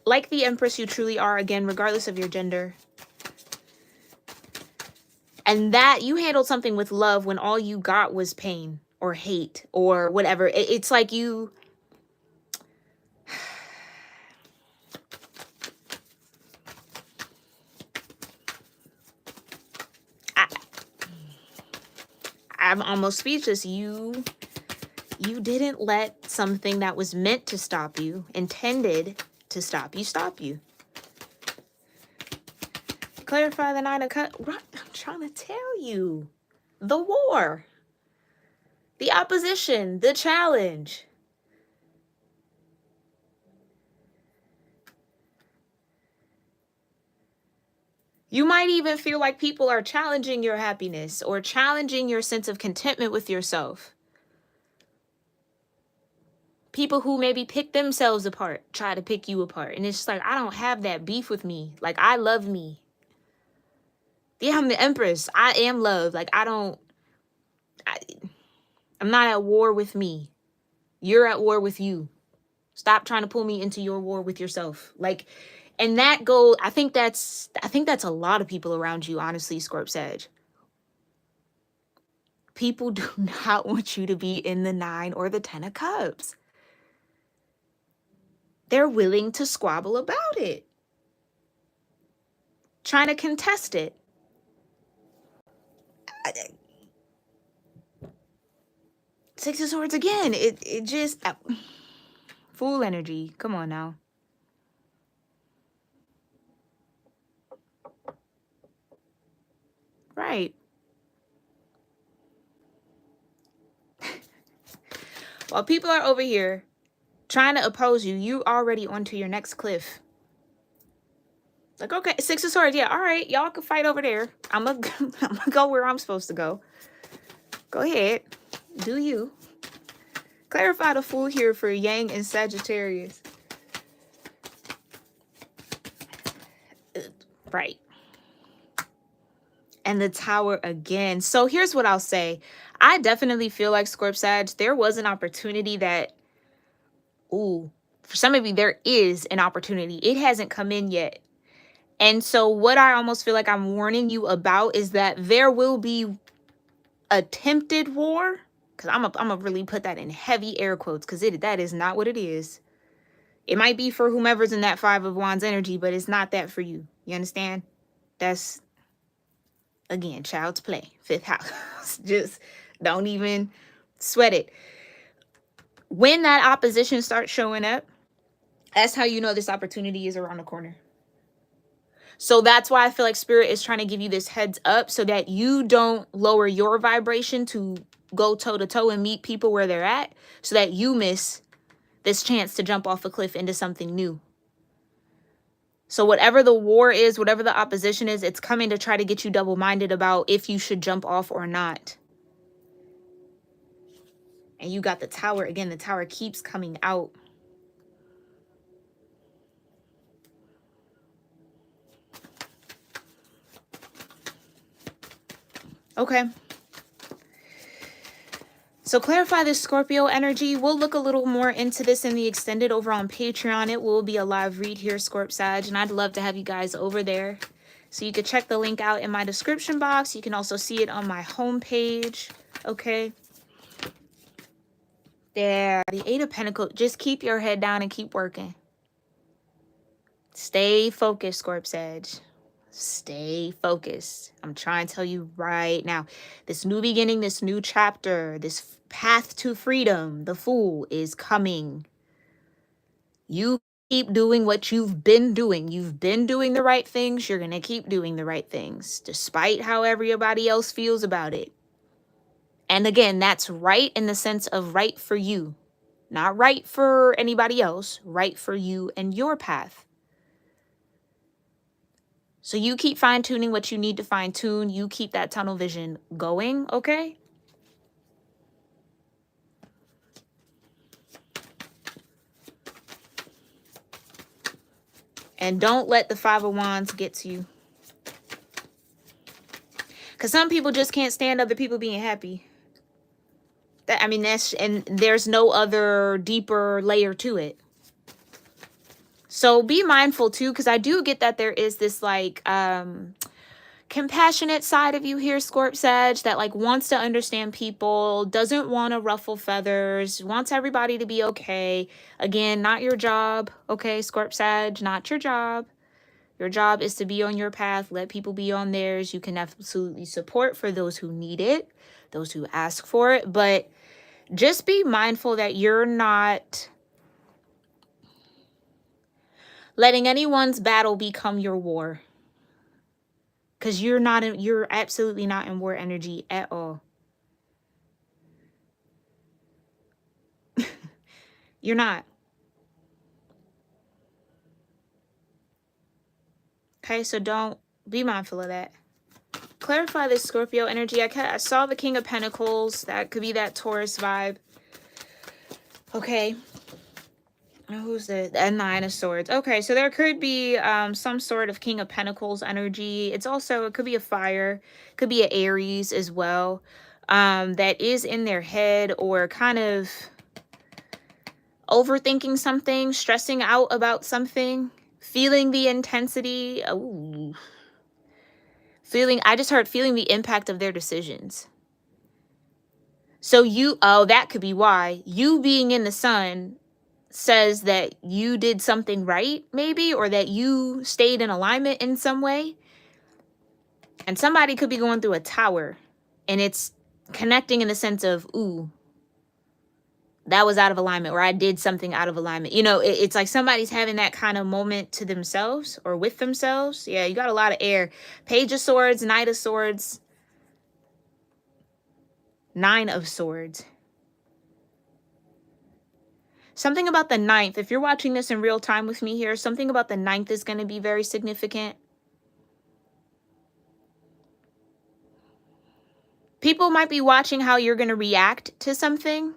like the Empress you truly are, again, regardless of your gender. And that you handled something with love when all you got was pain or hate or whatever. It's like you... I'm almost speechless. You didn't let something that was meant to stop you, intended to stop you. Clarify the Nine of Cups. I'm trying to tell you. The war. The opposition. The challenge. You might even feel like people are challenging your happiness or challenging your sense of contentment with yourself. People who maybe pick themselves apart, try to pick you apart. And it's just like, I don't have that beef with me. Like, I love me. Yeah, I'm the Empress. I am love. Like, I'm not at war with me. You're at war with you. Stop trying to pull me into your war with yourself. Like, and that goes, I think that's a lot of people around you, honestly, Scorp-Sag. People do not want you to be in the 9 or the 10 of Cups. They're willing to squabble about it. Trying to contest it. Six of Swords again. It just... Fool energy. Come on now. Right. While people are over here trying to oppose you, you already onto your next cliff. Like, okay, Six of Swords. Yeah, all right. Y'all can fight over there. I'm gonna go where I'm supposed to go. Go ahead. Do you. Clarify the Fool here for Yang and Sagittarius. Right. And the Tower again. So here's what I'll say. I definitely feel like, Scorp-Sag, there was an opportunity that, for some of you, there is an opportunity. It hasn't come in yet. And so what I almost feel like I'm warning you about is that there will be attempted war. Because I'm gonna really put that in heavy air quotes, because that is not what it is. It might be for whomever's in that 5 of Wands energy, but it's not that for you. You understand? That's, again, child's play. 5th house. Just don't even sweat it. When that opposition starts showing up, that's how you know this opportunity is around the corner. So that's why I feel like Spirit is trying to give you this heads up so that you don't lower your vibration to go toe to toe and meet people where they're at, so that you miss this chance to jump off a cliff into something new. So whatever the war is, whatever the opposition is, it's coming to try to get you double-minded about if you should jump off or not. And you got the Tower. Again, the Tower keeps coming out. Okay. So clarify this Scorpio energy. We'll look a little more into this in the extended over on Patreon. It will be a live read here, Scorp-Sag, and I'd love to have you guys over there. So you could check the link out in my description box. You can also see it on my homepage. Okay. There. The 8 of Pentacles. Just keep your head down and keep working. Stay focused, Scorp-Sag. Stay focused. I'm trying to tell you right now, this new beginning, this new chapter, this path to freedom, the Fool is coming. You keep doing what you've been doing. You've been doing the right things. You're going to keep doing the right things, despite how everybody else feels about it. And again, that's right in the sense of right for you, not right for anybody else, right for you and your path. So you keep fine-tuning what you need to fine-tune. You keep that tunnel vision going, okay? And don't let the Five of Wands get to you. Because some people just can't stand other people being happy. I mean, and there's no other deeper layer to it. So be mindful too, because I do get that there is this like compassionate side of you here, Scorp Sag, that like wants to understand people, doesn't want to ruffle feathers, wants everybody to be okay. Again, not your job, okay, Scorp Sag, not your job. Your job is to be on your path, let people be on theirs. You can absolutely support for those who need it, those who ask for it, but just be mindful that you're not letting anyone's battle become your war. Because you're absolutely not in war energy at all. You're not. Okay, so don't be mindful of that. Clarify this Scorpio energy. I saw the King of Pentacles. That could be that Taurus vibe. Okay. Who's the Nine of Swords? Okay, so there could be some sort of King of Pentacles energy. It could be a fire, could be an Aries as well, that is in their head or kind of overthinking something, stressing out about something, feeling the intensity. Ooh. I just heard feeling the impact of their decisions. So that could be why. You being in the sun says that you did something right, maybe, or that you stayed in alignment in some way. And somebody could be going through a tower and it's connecting in the sense of, ooh, that was out of alignment, or I did something out of alignment. You know, it's like somebody's having that kind of moment to themselves or with themselves. Yeah, you got a lot of air. Page of Swords, Knight of Swords, Nine of Swords. Something about the ninth, if you're watching this in real time with me here, something about the ninth is going to be very significant. People might be watching how you're going to react to something.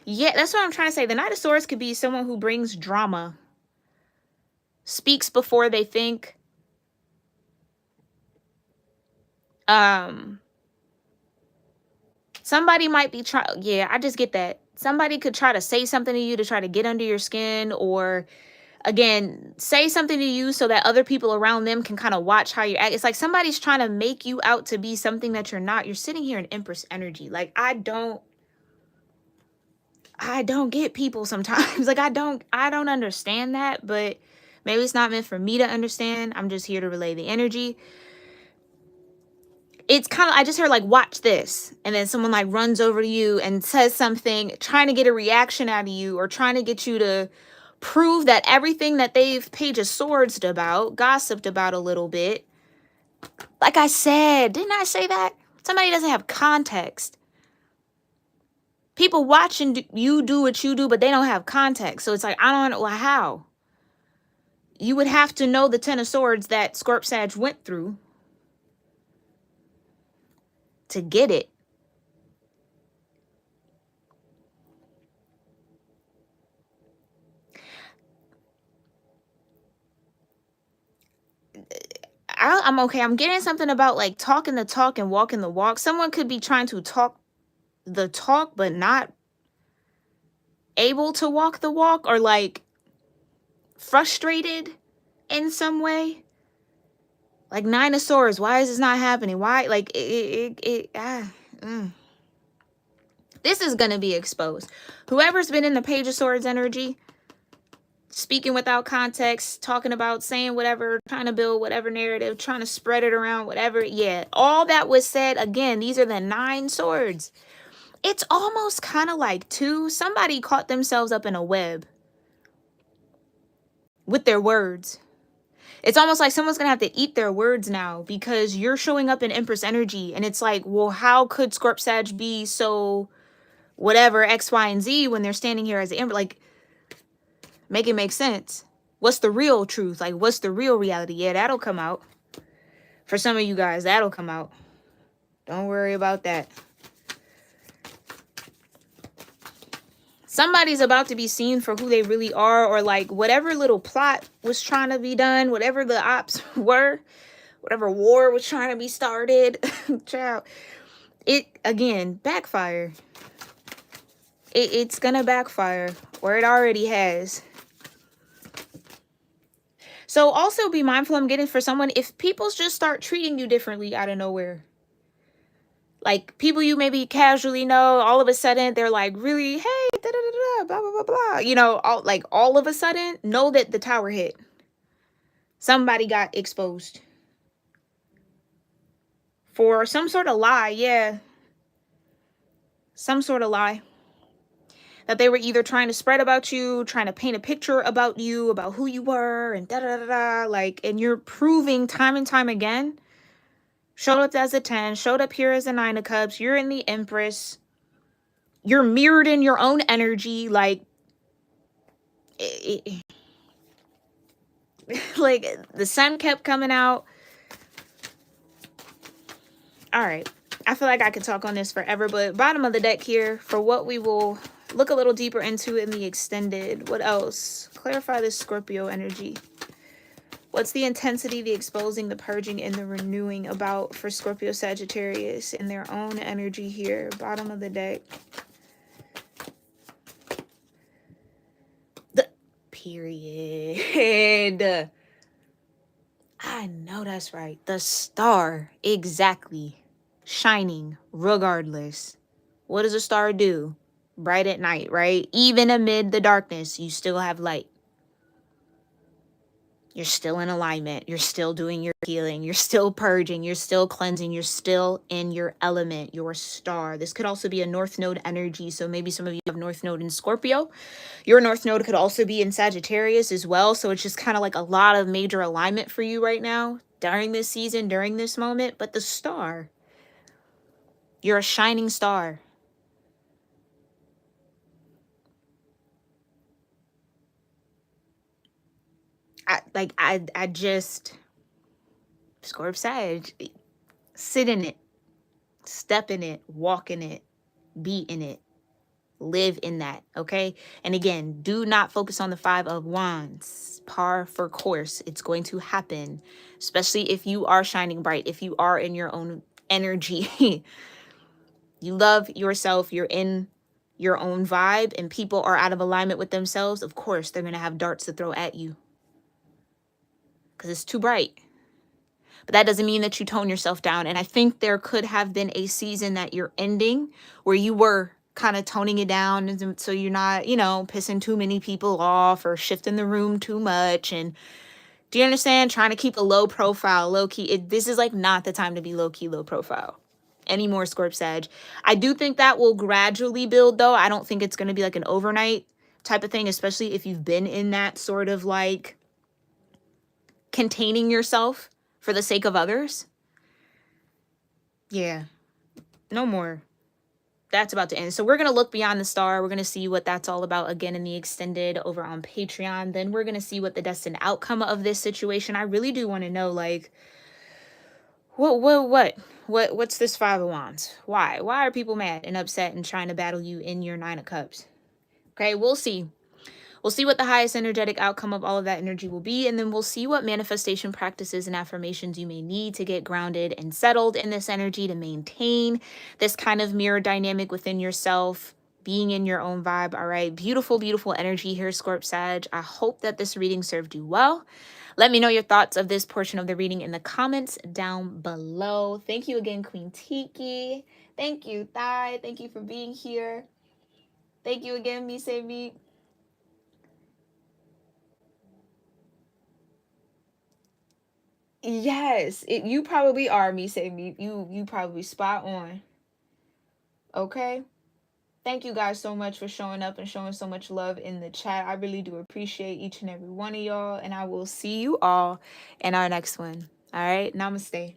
Yeah, that's what I'm trying to say. The Knight of Swords could be someone who brings drama, speaks before they think. Somebody might be trying. Yeah, I just get that. Somebody could try to say something to you to try to get under your skin, or again, say something to you so that other people around them can kind of watch how you act. It's like somebody's trying to make you out to be something that you're not. You're sitting here in Empress energy. Like, I don't get people sometimes. Like, I don't understand that, but maybe it's not meant for me to understand. I'm just here to relay the energy. It's kind of, I just heard like, watch this. And then someone like runs over to you and says something, trying to get a reaction out of you, or trying to get you to prove that everything that they've Page of Swords about, gossiped about a little bit. Like I said, didn't I say that? Somebody doesn't have context. People watching you do what you do, but they don't have context. So it's like, I don't know how. You would have to know the Ten of Swords that Scorp Sag went through to get it. I'm okay. I'm getting something about like talking the talk and walking the walk. Someone could be trying to talk the talk, but not able to walk the walk, or like frustrated in some way. Like Nine of Swords. Why is this not happening? Why? Like, This is going to be exposed. Whoever's been in the Page of Swords energy, speaking without context, talking about, saying whatever, trying to build whatever narrative, trying to spread it around, whatever. Yeah, all that was said. Again, these are the 9 swords. It's almost kind of like somebody caught themselves up in a web with their words. It's almost like someone's going to have to eat their words now, because you're showing up in Empress energy. And it's like, well, how could Scorp Sag be so whatever X, Y, and Z when they're standing here as the Empress? Like, make it make sense. What's the real truth? Like, what's the real reality? Yeah, that'll come out. For some of you guys, that'll come out. Don't worry about that. somebody's about to be seen for who they really are, or like whatever little plot was trying to be done, whatever the ops were, whatever war was trying to be started, child, it again backfire. It's gonna backfire, or it already has. So also be mindful, I'm getting for someone, if people just start treating you differently out of nowhere. Like people you maybe casually know, all of a sudden they're like really, hey, da da da da, blah blah blah blah. You know, all of a sudden, know that the tower hit. Somebody got exposed for some sort of lie. Yeah, some sort of lie that they were either trying to spread about you, trying to paint a picture about you, about who you were, and da da da da. Like, and you're proving time and time again. Showed up as a 10, showed up here as a 9 of cups. You're in the Empress. You're mirrored in your own energy. Like, like the sun kept coming out. All right. I feel like I could talk on this forever, but bottom of the deck here for what we will look a little deeper into in the extended. What else? Clarify this Scorpio energy. What's the intensity, the exposing, the purging, and the renewing about for Scorpio Sagittarius in their own energy here? Bottom of the deck. The period. I know that's right. The star. Exactly. Shining regardless. What does a star do? Bright at night, right? Even amid the darkness, you still have light. You're still in alignment. You're still doing your healing. You're still purging. You're still cleansing. You're still in your element, your star. This could also be a North Node energy. So maybe some of you have North Node in Scorpio. Your North Node could also be in Sagittarius as well. So it's just kind of like a lot of major alignment for you right now during this season, during this moment. But the star, you're a shining star. I just, Scorp Sag, sit in it, step in it, walk in it, be in it, live in that, okay? And again, do not focus on the 5 of Wands. Par for course. It's going to happen, especially if you are shining bright, if you are in your own energy. You love yourself, you're in your own vibe, and people are out of alignment with themselves. Of course, they're going to have darts to throw at you because it's too bright. But that doesn't mean that you tone yourself down. And I think there could have been a season that you're ending where you were kind of toning it down, so you're not, you know, pissing too many people off or shifting the room too much. And do you understand? Trying to keep a low profile, low key. This is like not the time to be low key, low profile anymore, Scorp Sag. I do think that will gradually build, though. I don't think it's going to be like an overnight type of thing, especially if you've been in that sort of like containing yourself for the sake of others. Yeah, no more. That's about to end. So we're going to look beyond the star. We're going to see what that's all about again in the extended over on Patreon. Then we're going to see what the destined outcome of this situation. I really do want to know, like, what's this 5 of Wands? Why are people mad and upset and trying to battle you in your 9 of Cups? Okay, we'll see. We'll see what the highest energetic outcome of all of that energy will be, and then we'll see what manifestation practices and affirmations you may need to get grounded and settled in this energy to maintain this kind of mirror dynamic within yourself, being in your own vibe. All right, beautiful, beautiful energy here, Scorp Sag. I hope that this reading served you well. Let me know your thoughts of this portion of the reading in the comments down below. Thank you again, Queen Tiki. Thank you, Thai. Thank you for being here. Thank you again, Mise Me. Yes, you probably are, Mise Me. You probably spot on. Okay. Thank you guys so much for showing up and showing so much love in the chat. I really do appreciate each and every one of y'all, and I will see you all in our next one. All right, namaste.